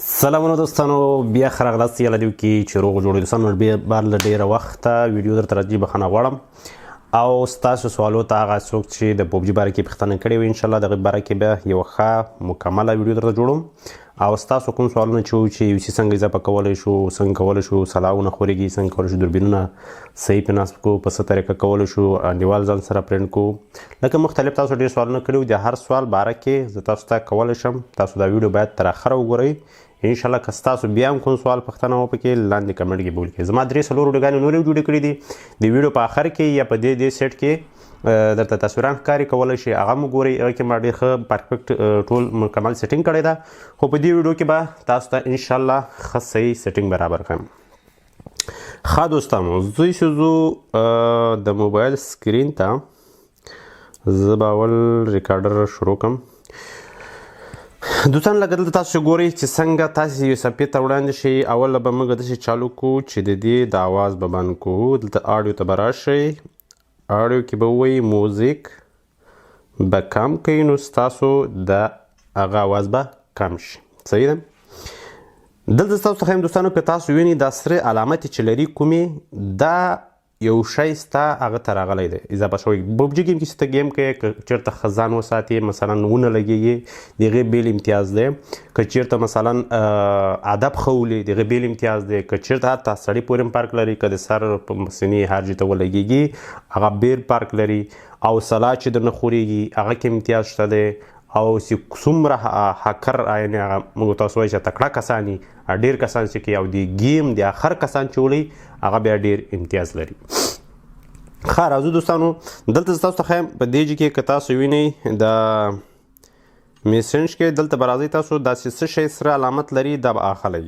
سلامونه دوستانو بیا ښه راغلاست یاله دې وکړي چې روغ جوړ دوستانو بار له ډېره وخته ویډیو درته راځي بخښنه غواړم او ستاسو سوالو ته هغه څوک چې د پوبجي باره کې پوښتنه کړې وي انشاءالله د هغې باره کې بیا یوه ښه مکمله ویډیو درته جوړوم او ستاسو کوم سوالونه چې وو چې یو سي څنګه اضافه کولی شو څنګه کولی شو سلاونه خورېږي څنګه کولی شو دوربینونه صحیح پې نصب کړو په څه طریقه کولی شو انډیوال ځان سره پرنټ کړو لکه مختلف تاسو ډېر سوالونه کړي وو د هر سوال باره کې زه تاسو ته کولی شم تاسو دا ویډیو باید تر اخره وګورئ انشاءالله که ستاسو بیا هم کوم سوال پوښتنه وپکې لاندې کمنټ کې به ولیکئ زما 3 څلور ویډیوګانې نورې جوړې کړي دي د ویډیو په آخر کې یا په دې سیټ کې درته تصویران ښکاري کولی شئ هغه هم وګورئ هغې کې ما ډېر ښه پرفیکټ ټول مکمل سیټینګ کړی ده خو په دې ویډیو کې به تاسو ته انشاءالله ښه صحیح سیټینګ برابر کړم ښه دوستانو زه چې ځو د موبایل سکرین ته زه به اول ریکارډر شروع کړم دوستان لکه دلته تاسو چې ګورئ چې څنګه تاسې یو صفحې ته وړاندې شئ اول به موږ داسې چالو کړو چې د دې د اواز به بند کړو دلته اډیو ته به راشئ اډیو کې به ووایي موزیک به کم کوئ نو ستاسو د هغه اواز به کم شي صحیح ده دلته ستاسو څخه یم دوستانو که تاسو وینئ دا سره علامت چې لري کومې دا یو شی ستا هغه ته راغلی دی اضافه شوی پوبجي ګیم کې چې ته ګیم کوې که چېرته ښه ځان وساتې مثلا ونه لګېږي د هغې بیل امتیاز دی که چېرته مثلا ادب ښه ولي د هغې بیل امتیاز دی که چېرته حتی سړی پورې هم پارک لري که د سر په سینې هر ته ولګېږي هغه بیل پارک لري او سلا چې درنه خورېږي هغه کې امتیاز شته دی او چې څومره هکر یعنې هغه موږ تاسو وایي چې تکړه کسان دي ډېر کسان چې کوي او د گیم د آخر کسان چې وړي هغه بیا ډېر امتیاز لري ښه راځو دوستانو دلته تاسو ته ښیم په دې کې که تاسو وینئ د میسنج کې دلته به راځئ تاسو داسې څه شی سره علامت لري دا به اخلی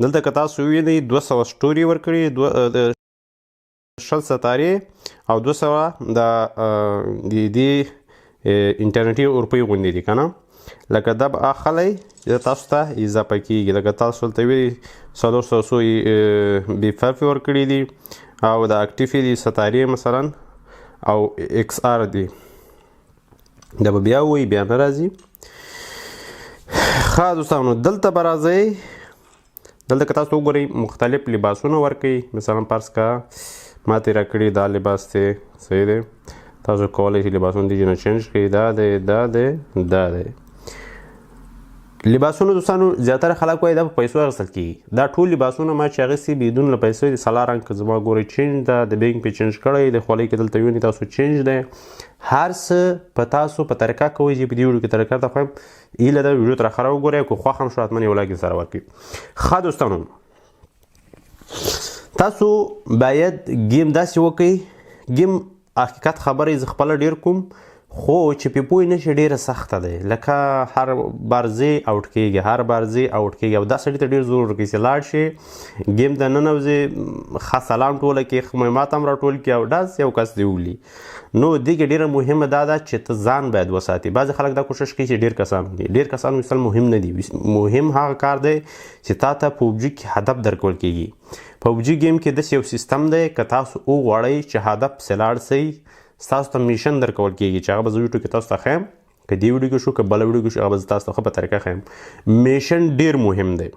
دلته که تاسو وینئ 200 سټوري ورکړي د 20 ستارې او 200 د دې انټرنیټي اروپۍ غوندې دي که نه لکه دا به اخلی تاسو ته اضافه کیږي لکه تاسو دلته ویلي 400 بي فرف ورکړي دي او د اکټیف دي ستارې مثلا او ایکس آر دي دا به بیا وایي بیا نه راځي ښه دوستانو دلته به راځئ دلته که تاسو وګورئ مختلف لباسونه ورکوي مثلا فرض که ما ترې راکړي دا لباس دی صحیح دی تاسو کولی شئ لباسونه دې نه چینج کړئ دا دی لباسونه دوستانو زیاتره خلک وایي دا په پیسو اخیستل کېږي دا ټول لباسونه ما چې اخیستي بدون له پیسو د سلا رنګ که زما ګورئ چینج ده د بینک پې چینج کړی د خولۍ کې دلته وینئ تاسو چینج دی هر څه په تاسو په طریقه کوئ چې په دې ویډیو کې طریقه ته خوایم هیله ده ویډیو تر اخره وګورئ که خوښ هم شو حتما یو لایک سره ورکړئ ښه دوستانو تاسو باید ګیم داسې وکړئ ګیم حقیقت خبره زه خپله ډېر کوم خو چې پې پوه نه شي ډېره سخته دی لکه هر بار ځې اوټ کېږي هر بار ځې اوټ کېږي او دا سړي ته ډېر زور ورکوي چې لاړ شي ګیم ته ننوځې ښه سلام ټوله کړي مهمات هم راټول کړي او ډاس یو کس دې ولي نو دې کې ډېره مهمه دا ده چې ته ځان باید وساتې بعضې خلک دا کوشش کوي چې ډېر کسان دي ډېر کسان ویستل مهم نه دي مهم هغه کار دی چې تا ته پوبجي کې هدف درکول کېږي پوبجي ګیم کې داسې یو سیستم دی که تاسو وغواړئ چې هدف پسې لاړ سئ ستاسو ته میشن درکول کېږي چې هغه به زه ویډیو کې تاسو ته ښیم که دې ویډیو کې شو که بله ویډیو کې شو هغه به زه تاسو ته ښه په طریقه ښیم میشن ډېر مهم دی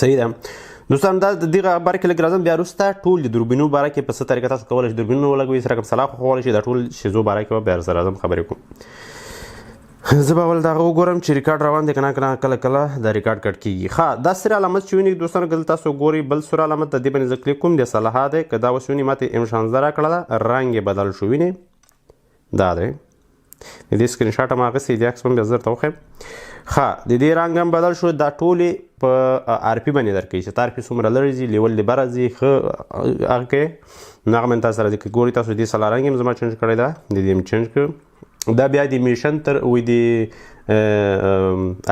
صحیح ده دوستان دا د دغه باره کې لږ راځم بیا وروسته ټول د دوربینو باره کې په څه طریقه تاسو کولی شئ دوربینونه ولګوئ سره کوم سلا خوښولی شئ دا ټول شیزو باره کې به بیا سره راځم خبرې کوم زه به اول د هغه وګورم چې ریکارډ روان دی که نه کله کله دا ریکارډ کټ کېږي ښه دا سره علامت چې وینئ دوستانو که دلته تاسو ګورئ بل سور علامت د دې باندې زه کلیک کوم د صلاحه دی که دا اوس وینئ ما ته M16 راکړه ده رنګ یې بدل شو وینئ دا دی د دې سکرین شاټ هم اخیستی د عکس هم بیا زه درته وښیم ښه د دې رنګ هم بدل شو دا ټولې په آر پي باندې درکوي چې تا آر پي څومره لرې ځي لیول دې بره ځي ښه هغه کوي نو هغه باندې تاسو راځي که ګورئ تاسو د دې سلا رنګ هم زما چینج کړی ده د دې هم چینج کړو دا بیا د میشن تر وی د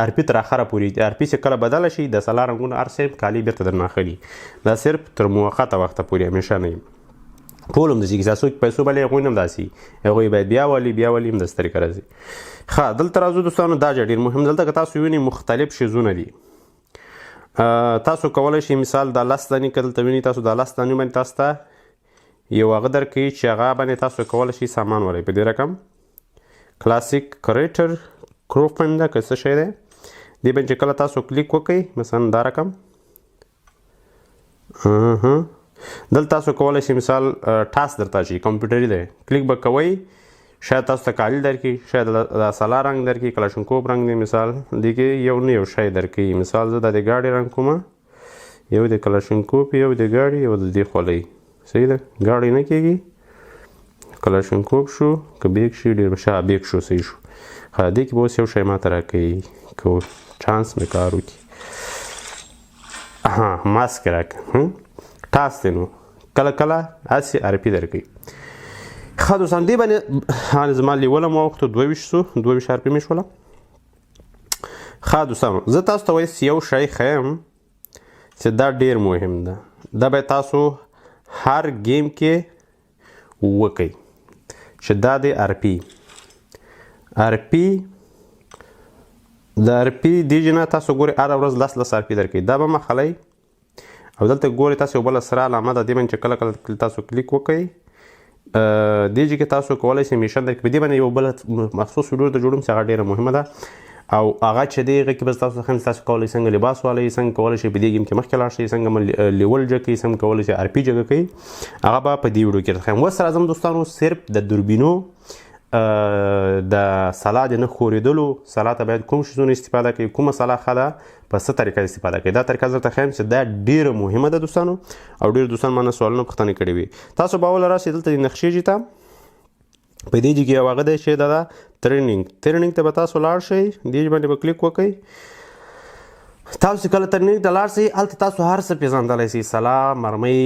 آر پي تر اخره پورې آر پي چې کله بدله شي د سلا رنګونه هر څه کالي بیرته درنه اخلي دا صرف تر موقته وخته پورې همیشه نه ټول هم داسې کیسه څوک پیسو بلې هغوی هم داسې هغوی باید بیا والي هم داسې طریقه راځي ښه دلته راځو دوستانو دا ډېر مهم دلته که تاسو وینئ مختلف شیزونه دي تاسو کولی شئ مثال دا 10 دانې که دلته وینئ تاسو دا 10 دانې باندې تاسو ته یو هغه درکوي چې هغه باندې تاسو کولی شئ سامان ولئ په دې رقم کلاسیک کریټر کروفن ده که څه شی دی دې باندې چې کله تاسو کلیک وکئ مثلا دا رقم دلته تاسو کولی شئ مثال ټاسک درته شي کمپیوټري دی کلیک به کوئ شاید تاسو ته کالي درکړي شاید دا سلا رنګ درکړي کلاشینکوف رنګ دی مثال دې کې یو نه یو شی درکوي مثال زه دا د ګاډي رنګ کومه یو د کلاشینکوف یو د ګاډي یو د دې خولۍ صحیح ده ګاډي نه کېږي کلاشینکوف شو که بیګ شي ډېر به ښه بیګ شو صحیح شو دې کې به اوس یو شی ماته راکوي که چانس مې کار وکړي ماسک راکړه ټاسک دی نو کله کله هسې RP درکوي ښه دوستان دې باندې زما لیوله مو وخته 22 شو 22 RP مې شوله ښه دوستانو زه تاسو ته وایي یو شی ښیم چې دا ډېر مهم ده دا باید تاسو هر گیم کې وکئ چې دا دی RP د RP دیجې نه تاسو ګورئ هره ورځ 10 RP درکوي دا به مخلی او دلته ګورئ تاسو یو بله سره علامه ده دې باندې چې کله کله تاسو کلیک وکئ دیجې کې تاسو کولی شئ میشن درکړي په دې باندې یو بله مخصوص ویډیو ته جوړوم چې هغه ډېره مهمه ده او هغه چې دی هغه کې به تاسو ښیم تاسو کولی څنګه لباس والئ څنګه کولی شئ په دې ګیم کې مخکې لاړ شئ څنګه لیول جګ کړئ څنګه کولی شئ RP جګ کړئ هغه به په دې ویډیو کې درته ښیم اوس راځم دوستانو صرف د دوربینو د سلا د نه ښورېدلو سلا ته باید کوم شیزونه استفاده کوي کومه سلا ښه ده په څه طریقه استفاده کوي دا طریقه زه درته ښیم چې دا ډېره مهمه ده دوستانو او ډېر دوستان ما نه سوالونه پوښتنې کړې وي تاسو به اوله راشئ دلته د نقشې جې ته په دې جې کې یو هغه دی چې دا ده ترنینګ ته به تاسو لاړ شئ دې باندې به کلیک وکئ تاسو کله ترنینګ ته لاړ شئ هلته تاسو هر څه پېژندلی شئ سلا مرمۍ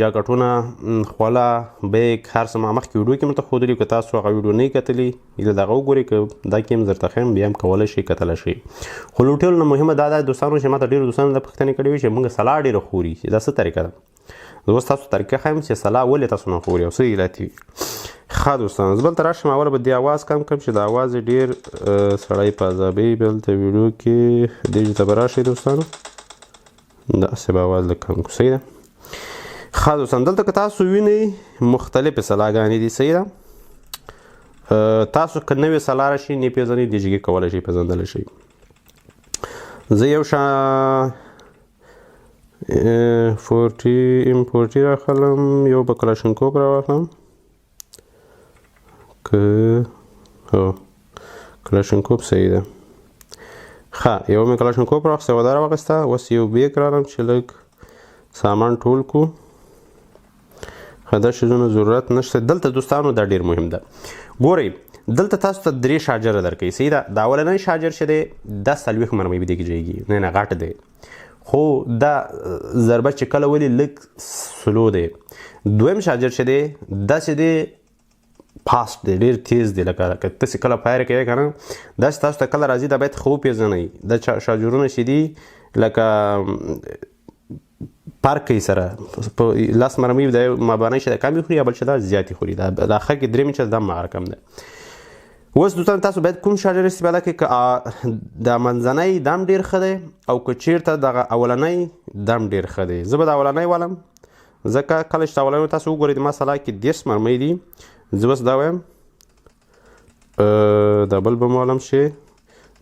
جاکټونه خوله بیګ هر څه ما مخکې ویډیو کې مته ښودلي که تاسو هغه ویډیو نه یې کتلي د هغه وګورئ که دا کې هم درته ښیم بیا هم کولی شئ کتلی شئ خو له ټولو نه مهمه دا ده دوستانو چې ما ته ډېرو دوستانو دا پوښتنې کړې وي چې موږ سلا ډېره خوري چې دا څه طریقه ده زه اوس تاسو طریقه ښیم چې سلا ولې تاسو نه خوري او څه علت وي ښه دوستانو زه بلته راشم اوله به دې اواز کم کړم چې د اواز یې ډېر سړی په عذابوي بلته ویډیو کې دې ته به راشئ دوستانو داسې به اواز لږ کم کړو صحیح ده ښه دوستانو دلته که تاسو وینئ مختلفې سلاګانې دي صحیح ده تاسو که نوې سلا راشي نه پېژنئ دې جګې کولی شئ پېژندلی شئ زه یو امپورټي راخلم یو به کلاشینکوف راواخلم کلاشینکوف صحیح ده ښه یو مې کلاشینکوف راواخیسته یوه دا راواخیسته اوس یو بیک رالم چې لږ سامان ټول کړو ښه دا شیزونه ضرورت نشته دلته دوستانو دا ډېر مهم ده ګورئ دلته تاسو ته 3 شارجره درکوي صحیح ده دا اولنی شارجر چې دی دا 40 مرمۍ به دې کې جایږي نه غټ دی خو دا ضربه چې کله ولې لږ سلو دی دویم شارجر چې دی داسې دی فاسټ دی ډېر تیز دی لکه تاسې کله فایر کوئ که نه داسې تاسو ته کله راځي دا باید ښه وپېژنئ دا شارجرونه چې دي لکه پارک کوي سره په 10 مرمۍ د مابانۍ چې دا کمې خوري یا بل چې دا زیاتې خوري دا اخر کې 3 چې دا هم هغه رقم دی اوس دوستان تاسو باید کوم شارجر استفاده کړئ که د منځنی دا هم ډېر ښه دی او که چېرته دغه اولنی دا هم ډېر ښه دی زه به د اولنی والم ځکه کله چې د اولنی تاسو وګورئ د ما سلا کې 10 مرمۍ دي زه بس دا وایم دا بل به م والم چې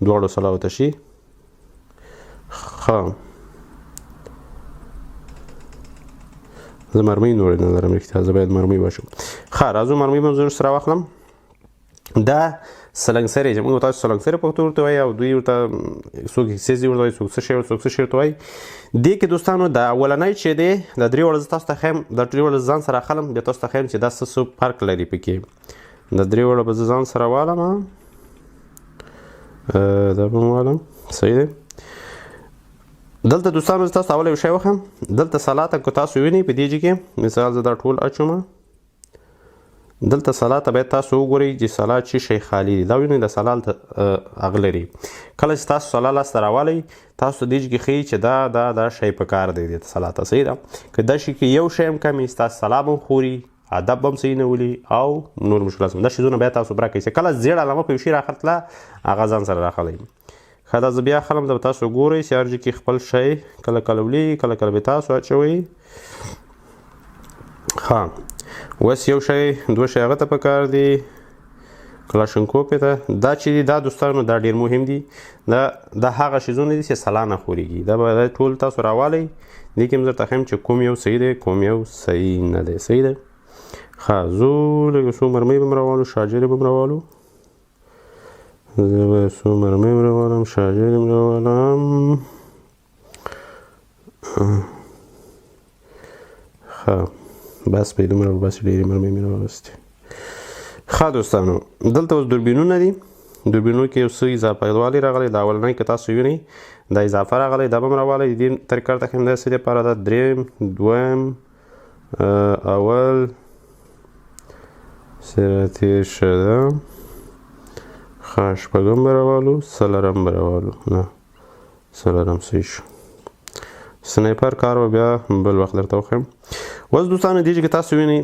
دواړو سلاو ته شي ښه زه مرمۍ نورې نه لرم رښتیا زه باید مرمۍ وشم ښه راځو مرمۍ به زه سره واخلم دا سلنګسرې چې موږ تاسو سلنګسرې پښتو ورته وایي او دوی ورته څوک سیزي ورته وایي څوک څه شی ورته وایي دې کې دوستانو د اولنی چې دی د 3 وړه زه تاسو ته ښیم د 3 وړه ځان سره اخلم بیا تاسو ته ښیم چې دا څه فرق لري پکې د 3 وړه به زه ځان سره والم دا به م والم صحیح دی دلته دوستانو زه تاسو ته اوله یو شی وښیم دلته سلا ته که تاسو وینئ په دې جې کې مثال زه دا ټول اچوم دلته سلا ته باید تاسو وګورئ چې سلا چې شی خالي دی دا وینئ د سلا هلته هغه لري کله چې تاسو سلا لاسته راوالی تاسو دې کې ښیي چې دا شی په کار دی د سلا ته صحیح ده که دا شي کې یو شی هم کم وي ستاسو سلا به هم خوري ادب به هم صحیح نه ولي او نور مشکلات هم دا شیزونه باید تاسو برا کوئ چې کله زیړ علامه په یو شي راختله هغه ځان سره راخلی ښه دا زه بیا اخلم دا به تاسو ګورئ چې هر ځای کې خپل شی کله کله ولي کله کله به تاسو اچوئ ښه اوس یو شی 2 شی هغه ته پکار دي کلاشینکوف ته دا چې دي دا دوستانو دا ډېر مهم دي دا هغه شیزونه دي چې سلا نه خورېږي دا به ټول تاسو راوالی دې کې م درته ښیم چې کوم یو صحیح دی کوم یو صحیح نه دی صحیح دی ښه زو لږ څو مرمۍ به م راوالو شارجر به م راوالو زه به څو مرمۍ م راوالم شارجر م راوالم ښه بس په دومره بس ډېرې مرمۍ مې راواغستې ښه دوستانو دلته اوس دوربینونه دي دوربینونو کې یو څه اضافه والی راغلی دا اولنی که تاسو وینئ دا اضافه راغلی دا به م راوالی د دې طریقه ته ښیم دا څه دپاره ده دریم دویم اول سراتیر شده ښه شپږم به راوالو څلرم به راوالو نه څلرم صحیح شو سنایپر کار به بیا بل وخت درته وښیم اوس دوستانو دې چې تاسو وینئ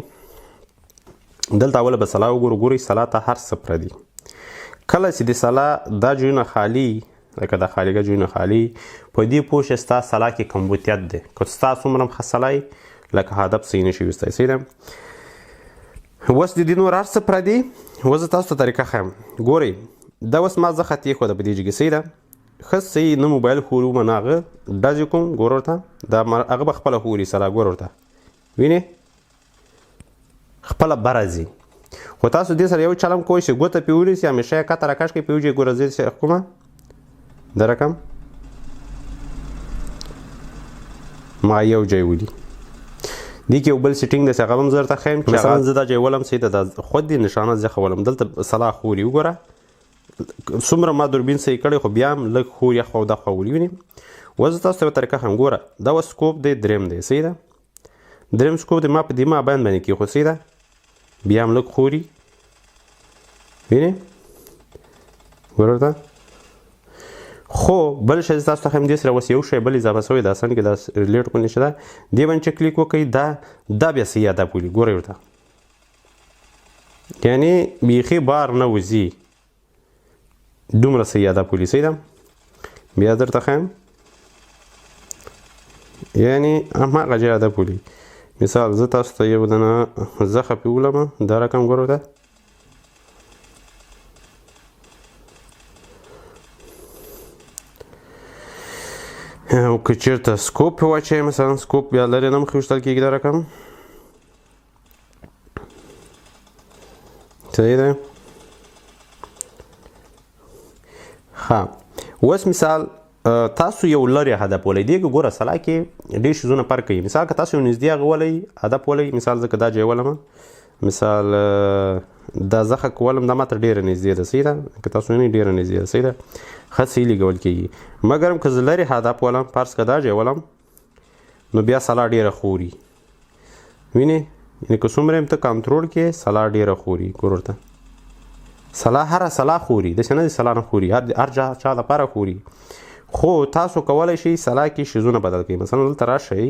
دلته اوله به سلا وګورو ګورئ سلا ته هر څه پردي کله چې د سلا دا جویونه خالي لکه دا خالیګه جویونه خالي په دې پوه شه ستا سلا کې کمبوتیت دی که ستا څومره هم ښه سلا یي لکه هدف صحیح نشي ویستی صحیح ده اوس د دې نور هر څه پردي اوس زه تاسو ته طریقه ښیم ګورئ دا اوس ما زه خط ایښوده په دې جګې صحیح ده ښه صحیح نه موبایل خوري ومه نه هغه ډز یې کوم ګوره ورته دا هغه به خپله خوري سلا ګوره ورته وینې خپله بره ځي خو تاسو دې سره یو چلم کوئ چې ګوته پې ونیسي همیشه یې کته راکش کړئ پې وجې ګوره زه چې کومه دا رقم ما یو ځای ولي دې کې یو بل سیټینګ دی چې هغه هم زه درته ښیم چې مثلا زه دا ځای ولم صحیح ده دا خود دې نشانه زه ښولم دلته سلا خوري وګوره څومره ما دوربین صحیح کړی خو بیا هم لږ خوري خوا او دخوا ولي وینې اوس زه تاسو ته یوه طریقه ښیم ګوره دا اوس سکوپ دی دریم دی صحیح ده دریم سکوپ دی ما په دې مابین باندې کېښود صحیح ده بیا هم لږ خوري وینې ګوره ورته خو بل شی تاسو ته ښیم دې سره اوس یو شی بل اضافه شوی دا اصل کې دا ریلیټ کونې چې ده دې باندې چې کلیک وکړئ دا بیا صحیح هدف ولي ګورئ ورته یعنې بیخي بار نه وځي دومره صحیح هدف ولي صحیح ده بیا درته ښیم یعنې هماغه ځای هدف ولي مثال زه تاسو ته یو دانه زخه پې ولمه دا رقم ګوره ورته او که چېرته سکوپ پې واچوئ مثلا سکوپ بیا لرې نه مخې ویشتل کېږي دا رقم صحیح ده ښه اوس مثال تاسو یو لرې هدف ولئ دې کې ګوره سلا کې ډېر شیزونه فرق کوي مثال که تاسو یو نږدې هغه ولئ هدف ولئ مثال زه که دا ځای ولمه مثال دا زخه که ولم دا ماته ډېره نږدې ده صحیح ده که تاسو وینئ ډېره نږدې ده صحیح ده ښه صحیح لګول کېږي مګر که زه لرې هدف ولم فرض که دا ځای ولم نو بیا سلا ډېره خوري وینې یعنې که څومره یم ته کنټرول کې سلا ډېره خوري ګور ورته سلا هره سلا خوري داسې نه دي سلا نه خوري هر چا لپاره خوري خو تاسو کولی شئ سلا کې شیزونه بدل کړئ مثلا دلته راشئ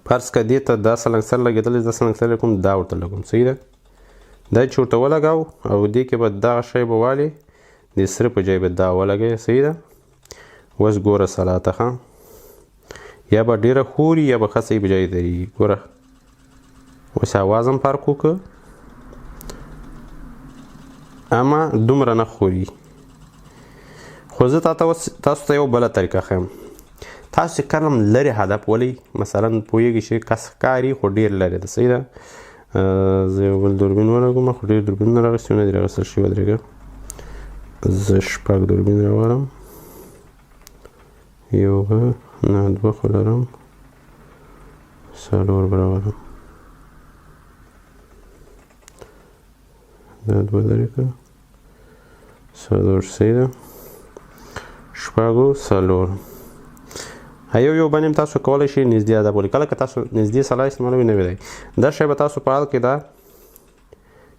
فرض که دې ته دا سلنګسر لګېدلی دا سلنګسر کوم دا ورته لګوم صحیح ده دا چې ورته ولګاو او دې کې به دغه شی به والې د سره په ځای به دا ولګئ صحیح ده اوس ګوره سلا ته ښه یا به ډېره خوري یا به ښه صحیح په ځای درېږي ګوره اوس اواز هم فرق وکړه اما دومره نه خوري خو زه تاسو ته یو بله طریقه ښیم تاسو چې کله هم لرې هدف ولئ مثلا پوهېږئ چې کس ښکاري خو ډېر لرې ده صحیح ده زه یو بل دوربین ولګوم خو ډېر دوربینونه راغستي نه دي راغستل شوي ودرېږه زه شپږ دوربین راوړم یو به نه دوه خو لرم څلور به راوړم دا دوه لرې کړه څلور صحیح ده شپږو څلور یو باندې هم تاسو کولی شئ نږدې هدف ولئ کله که تاسو نږدې سلا استعمالوئ نوی دی دا شی به تاسو په حال کې ده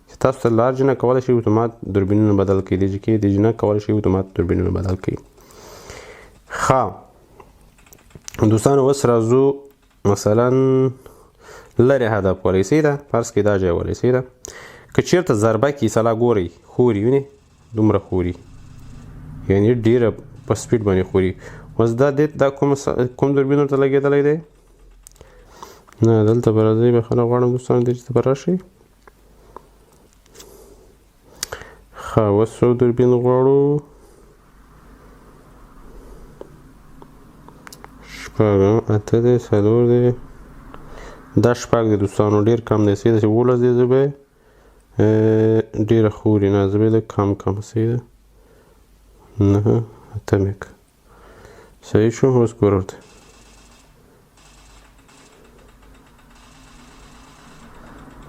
چې تاسو ته لارج نه کولی شئ اتومات دوربینونه بدل کړئ دې کې د نه کولی شئ اتومات دوربینونه بدل کړئ ښه دوستانو اوس راځو مثلا لرې هدف ولئ صحیح ده فرض کړئ دا ځای ولئ صحیح ده که چېرته ضربه کې سلا ګورئ خوري وینې دومره خوري یعنې ډېره په سپیډ باندې خوري اوس دا کوم دوربین ورته لګېدلی دی نه دلته به راځئ بخښنه غواړم دوستانو دې چې ته به راشئ ښه اوس څو دوربین غواړو شپږ اته دی څلور دی دا شپږ دی دوستانو ډېر کم دی صحیح ده چې 11 دی زه به ډېره خوري نه زه به لږ کم صحیح ده 9 اته مې که صحیح شو اوس ګوره ورته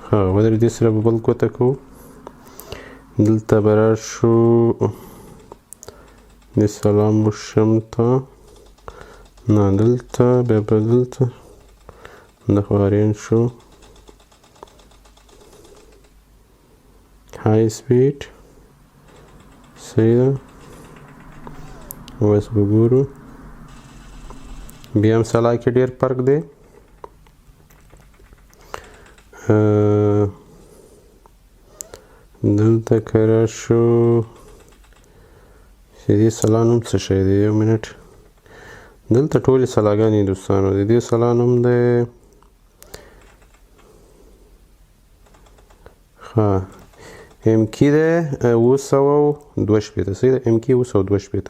ښه ودرې دې سره به بل ګوته کوو دلته به راشو د سلام وشم ته نه دلته بیا به دلته دا خو ارین شو های سپیډ صحیح ده اوس به ګورو بیا هم سلا کې ډېر فرق دی دلته که راشو چې دې سلا نوم څه شی دی یو منټ دلته ټولې سلاګانې دوستانو د دې سلا نوم دی ښه ام کی دی 902 صحیح ده ام کی 902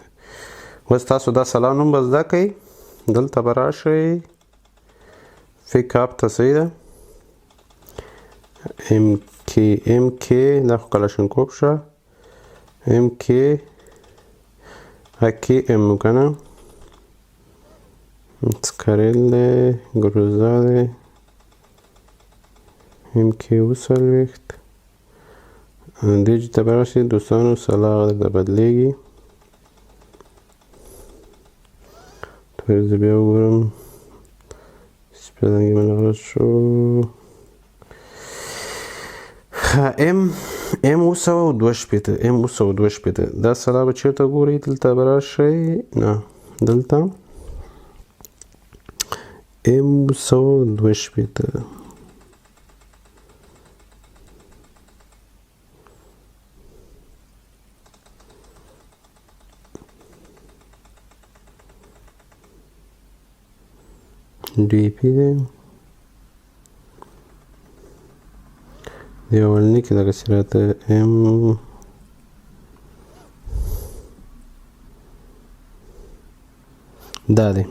اوس تاسو دا سلا نوم به زده کوئ دلته به راشئ فیک اپ ته صحیح ده ام کی دا خو کلاشینکوف شه ام کی اکی ام کنه سکرل دی گروزا دی ام کی 40 دې چې ته به راشئ دوستانو سلا درته بدلیږي زه بیا وګورم سپیلنګ یې مې غلط شو ام 902 دا سلا به چېرته ګورئ دلته به راشئ نه دلته ام 902 ډي پي دی د اولني کې دغسې راته ام دا دی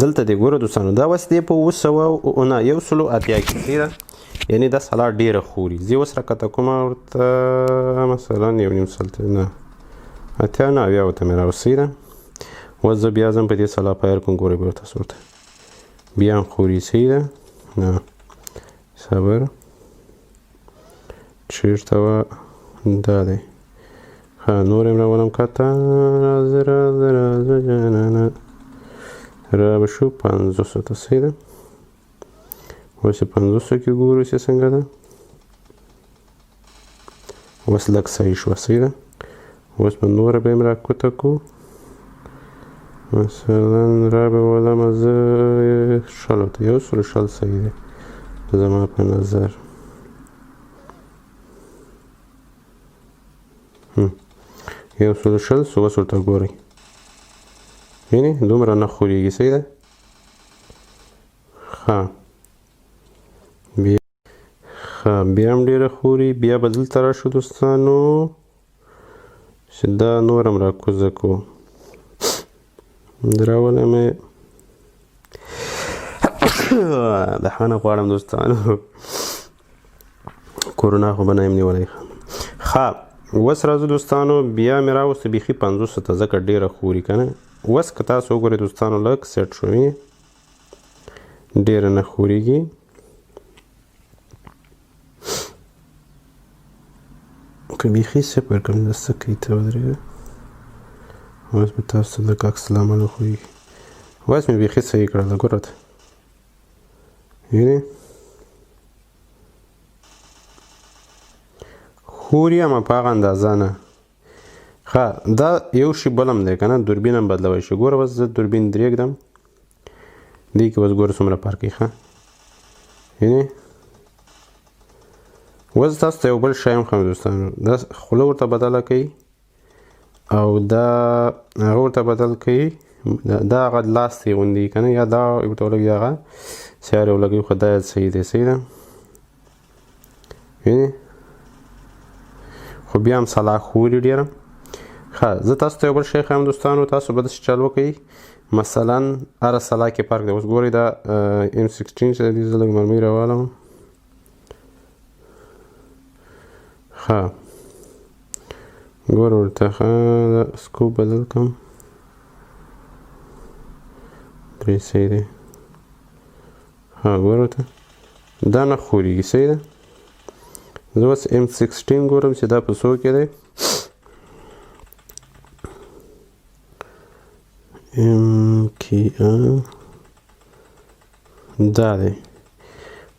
دلته دی ګوره دوستانو دا اوس دی په 180 کې صحیح ده یعنې دا سلا ډېره خوري زه اوس راکته کومه ورته مثلا یو نیم سل نه اتیا نه اویا ورته مې راوصحیح ده اوس زه بیا ځم په دې سلا فایر کوم ګورئ به ورته ورته بیا هم خوري صحیح ده نه صبر چېرته وه دا دی ښه نور یې راولم کته راځه جانانه را به شو 500 ته صحیح ده اوس یې 500 کې ګورو چې څنګه ده اوس لږ صحیح شوه صحیح ده اوس به نوره به یې راکوته کړو مثلا را به ولمه زه شلو ته 100 صحیح دی زما په نظر 100 اوس ورته ګورئ وینې دومره نه خورېږي صحیح ده ښه بیا هم ډېره خوري بیا به دلته راشو دوستانو چې دا نور هم راکوزه کړو دراوله مې بخښنه غواړم دوستانو کورونا خو به نه یم نیولی ښه اوس راځو دوستانو بیا مې راوسته بیخي 500 ته ځکه ډېره خوري که نه اوس که تاسو وګورئ دوستانو لږ سیټ شو وینې ډېره نه خورېږي که بیخي صفر کړم د څه کوي ته ودرېږه اوس به تاسو ته لږ عکس العمل وښیږي اوس مې بیخي صحیح کړله ګوره ته وینې خوري اما په هغه اندازه نه ښه دا یو شي بل هم دی که نه دوربین هم بدلوی شي ګوره اوس زه دوربین درې ږدم دې کې اوس ګوره څومره فرق کوي ښه وینې اوس تاسو ته یو بل شی هم ښیم دوستانو دا خوله ورته بدله کوي او دا هغه ورته بدل کوي دا هغه لاستې غوندې که نه یا دا ورته ولګي هغه سیارې ولګوي خو دا صحیح دی صحیح ده وینې خو بیا هم سلا خوري ډېره. ښه زه تاسو ته یو بل شی ښایم دوستانو، تاسو به داسې چل وکئ مثلا هره سلا کې فرق دی. اوس ګورئ دا M16 چې دی زه لږ مرمۍ راوالم. ښه ګوره ورته ښه دا سکوپ بدل کړم درې صحیح دی. ها ګوره ورته دا نه خورېږي صحیح ده. زه اوس M16 ګورم چې دا په څو کې دی. دا دی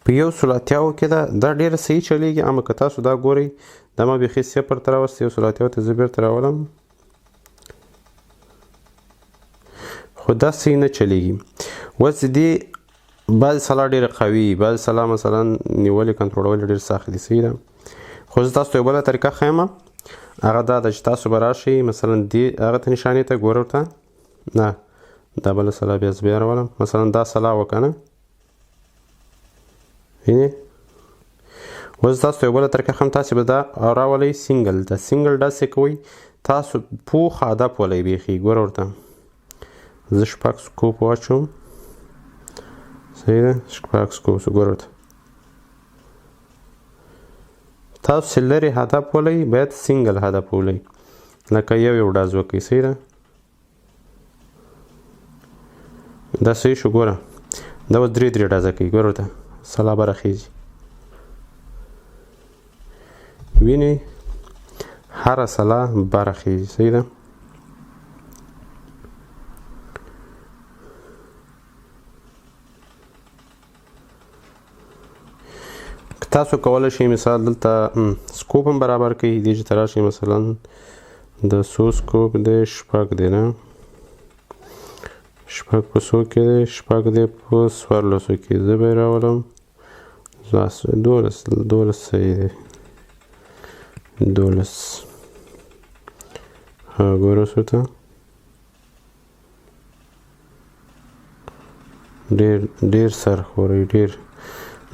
په 180 کې ده. دا ډېره صحیح چلیږي. اما که تاسو دا ګورئ دا ما بیخي صفر ته راوستی 180 ته زه بېرته راولم خو دا صحیح نه چلیږي. اوس د دې بعضې سلا ډېره قوي، بعضې سلا مثلا نیولې کنټرولول ډېر سخت دي صحیح ده. خو زه تاسو ته یو بله طریقه ښیم، هغه دا ده چې تاسو به راشئ مثلا دې هغه ته نشانې ته ګوره ورته نه دا بله سلا بیا زه بیا راولم مثلا دا سلا وه که نه وینې. اوس تاسو ته یو بله طریقه ښیم، تاسې به دا راولئ سینګل. دا سینګل داسې کوئ تاسو پوخ هدف ولئ بیخي. ګوره ورته زه شپږ سکوپ واچوم صحیح ده. شپږ سکوپ ګوره ورته تاسو چې لرې هدف ولئ باید سینګل هدف ولئ لکه یو ډاز وکئ صحیح ده. دا صحیح شو. ګوره دا اوس درې ډازه کوي. ګوره ورته سلا به راخیږي وینئ هره سلا به راخیږي صحیح ده. تاسو کولی شئ مثال دلته سکوپ هم برابر کړئ. دې چې ته راشئ مثلا د څو سکوپ دی شپږ دی نه شپږ په څو کې دی شپږ دی په 1400 کې زه به یې راولم 12 صحیح دی 12. ها ګوره اوس ورته ډېر سر خورئ ډېر.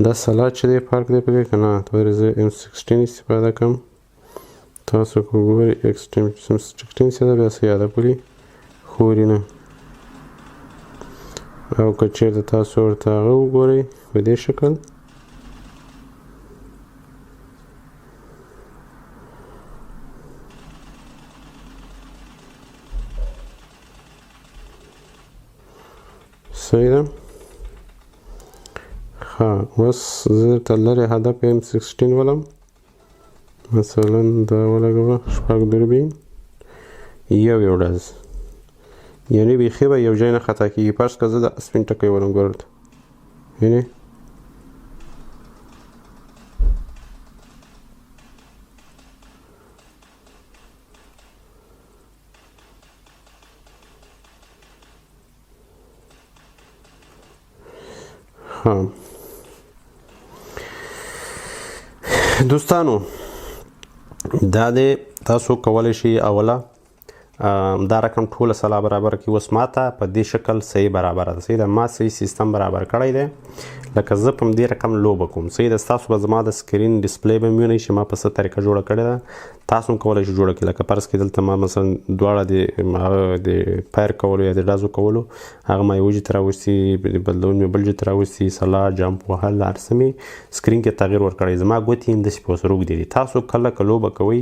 دا سلا چې دی فرق دی پکې که نه ولې زه M16 استفاده کوم. تاسو که وګورئ M16 چې ده بیا څه یاده پولي خوري نه. او که چېرته تاسو ورته هغه وګورئ په دې شکل صحیح ده. ښه اوس زه درته لرې هدف M16 ولم مثلا دا ولګوه شپږ دوربین یو ډز یعنې بیخي به یو ځای نه خطا کېږي. فرض که زه د سپین ټکی ولم ګوره ورته وینې ها دوستانو دا دی تاسو کولی شئ اوله دا رقم ټوله سلا برابر کړي. اوس ماته په دې شکل صحیح برابره ده صحیح ده. ما صحیح سیستم برابر کړی دی لکه زه په همدې رقم لوبه کوم صحیح ده. ستاسو به زما د سکرین ډسپلی به وینئ چې ما په څه طریقه جوړه کړې ده. تاسو هم کولی شئ جوړه کړئ. لکه فرض کړئ دلته ما مثلا دواړه د فایر کولو یا د ډازو کولو هغه ما یو وجې ته راوستي بدلون مې بل ځای ته راوستي سلا جمپ وهل هر څه مې سکرین کې تغییر ورکړی. زما ګوتې همداسې په اوس روږدې دي. تاسو کله که لوبه کوئ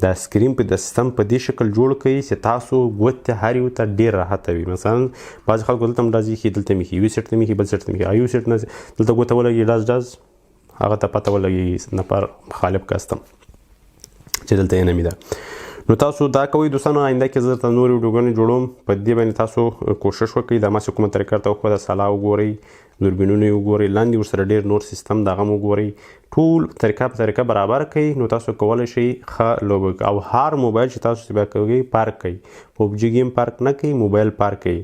دا سکرین په د سیستم په دې شکل جوړ کړئ چې تاسو ګوتې هر یو ته ډېر راحته وي. مثلا بعضې خلکو دلته هم ډاز ایښي دلته مې ایښي یو سیټ ته مې ایښي بل سیټ ته مې ایښي یو سیټ نه دلته ګوته ولګي ډاز هغه ته پته ولګي نفر مخالف کاستم چې دلته انمي ده. نو تاسو دا کوئ دوستانو. آینده کې زه درته نورې ویډیوګانې جوړوم په دې باندې تاسو کوشش وکړئ دا ما چې کومه طریقه درته وښوده سلا وګورئ دوربینونه یې وګورئ لاندې ورسره ډېر نور سیستم د هغه هم وګورئ ټول طریقه په طریقه برابر کړئ نو تاسو کولی شئ ښه لوبه او هر موبایل چې تاسو استفاده کوئ پارک کړئ. پوبجي ګیم پارک نه کوئ موبایل پارک کړئ.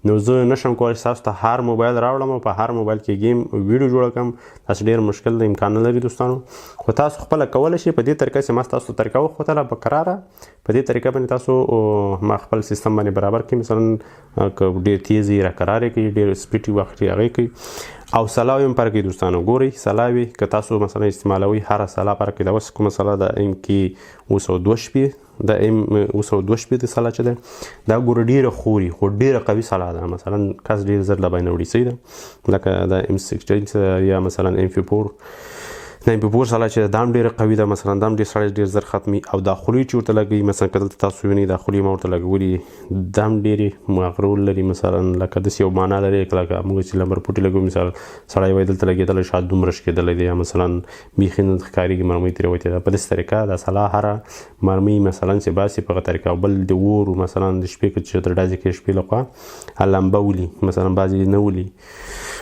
نو زه نشم کولی تاسو ته هر موبایل راوړم او په هر موبایل کې گیم ویډیو جوړه کړم. تاسو ډېر مشکل د امکان نه لري دوستانو، خو تاسو خپله کولی شئ په دې طریقه چې ما تاسو ته طریقه وښودله په کراره په دې طریقه باندې تاسو ما خپل سیستم باندې برابر کړئ. مثلا که ډېر تیز یې راکرارې کوي، ډېر سپیډ یې وخت یې هغې کوي او سلاو هم فرق کوي دوستانو. ګورئ سلاوي که تاسو مثلا استعمالوي هره سلا فرق کوي. دا اوس کومه سلا د ام کې 202 شپې د ام 202 شپې د سلا چې ده دا ګوره ډېره خوري خو ډېره قوي سلا ده. مثلا کس ډېر زر له باندې وړي صحیح ده، لکه د ام 16 یا مثلا ام 4 د ام 4 سلا چې دا هم ډېره قوي ده. مثلا دا هم ډېر سړی ډېر زر ختمي او دا خولۍ چې ورته لګوي مثلا که دلته تاسو وینئ دا خولۍ ما ورته لګولي دا هم ډېرې مغرور لري. مثلا لکه داسې یو معنا لري لکه موږ چې لمر پوټې لګوو مثال سړی وایي دلته لګېدلی شاید دومره شکېدلی دی یا مثلا بیخي نه ښکارېږي مرمۍ ترې وتې ده. په داسې طریقه دا سلا هره مرمۍ مثلا چې باسي په هغه طریقه او بل د اور مثلا د شپې که چې تر ډزې کوي شپې لخوا لمبه ولي مثلا بعضې نه ولي.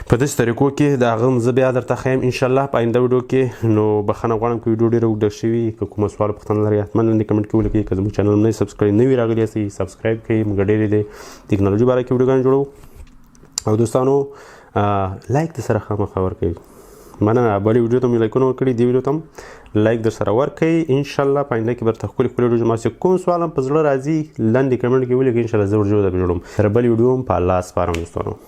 په داسې طریقو کې د هغه زه بیا درته ښیم انشاءالله په آینده ویډیو کې. نو بخښنه غواړم که ویډیو ډېره اوږده شوي، که کومه سوال پوښتنه لرئ حتما لاندې کمنټ کې ولیکئ. که زموږ چینل نه سبسکرایب نه وي راغلي یاستئ سبسکرایب کړئ. موږ ډېرې د ټکنالوژي باره کې ویډیوګانې جوړوو او دوستانو لایک در سره خامخا ورکوئ. مننه. بلې ویډیو ته مې لایکونه ورکړي، دې ویډیو ته هم لایک در سره ورکړئ. انشاءالله په آینده کې به درته ښکلې ښکلې ویډیو زما چې کوم سوال هم په زړه راځي لاندې کمنټ کې ولیکئ، انشاءالله زه ویډیو درته جوړوم. تر بلې ویډیو هم په الله سپارم دوستانو.